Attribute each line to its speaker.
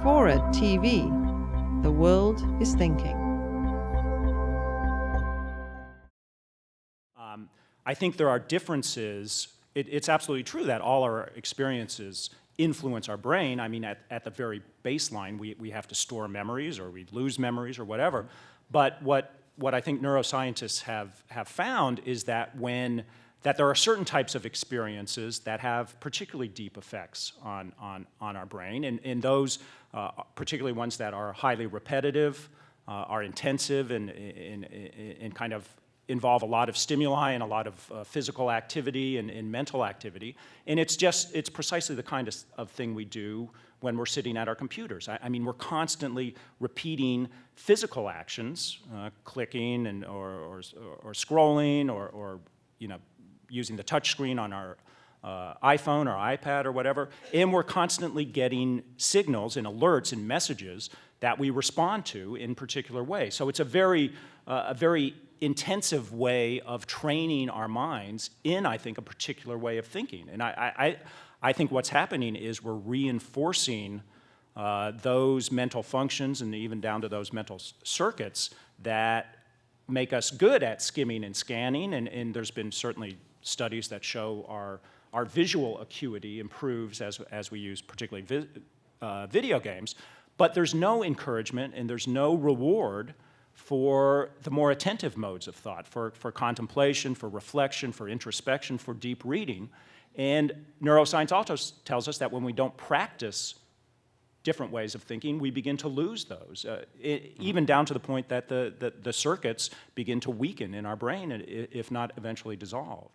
Speaker 1: FORA.tv. The world is thinking.
Speaker 2: I think there are differences. It's absolutely true that all our experiences influence our brain. I mean, at the very baseline, we have to store memories, or we lose memories, or whatever. But what I think neuroscientists have found is that there are certain types of experiences that have particularly deep effects on our brain, and those, particularly ones that are highly repetitive, are intensive, and kind of involve a lot of stimuli and a lot of physical activity and mental activity. And it's precisely the kind of thing we do when we're sitting at our computers. I mean, we're constantly repeating physical actions, clicking or scrolling, or using the touch screen on our iPhone or iPad or whatever, and we're constantly getting signals and alerts and messages that we respond to in particular ways. So it's a very intensive way of training our minds in, I think, a particular way of thinking. And I think what's happening is we're reinforcing those mental functions, and even down to those mental circuits that make us good at skimming and scanning, and there's been certainly studies that show our visual acuity improves as we use particularly video games, but there's no encouragement and there's no reward for the more attentive modes of thought, for contemplation, for reflection, for introspection, for deep reading. And neuroscience also tells us that when we don't practice different ways of thinking, we begin to lose those, even down to the point that the circuits begin to weaken in our brain, if not eventually dissolve.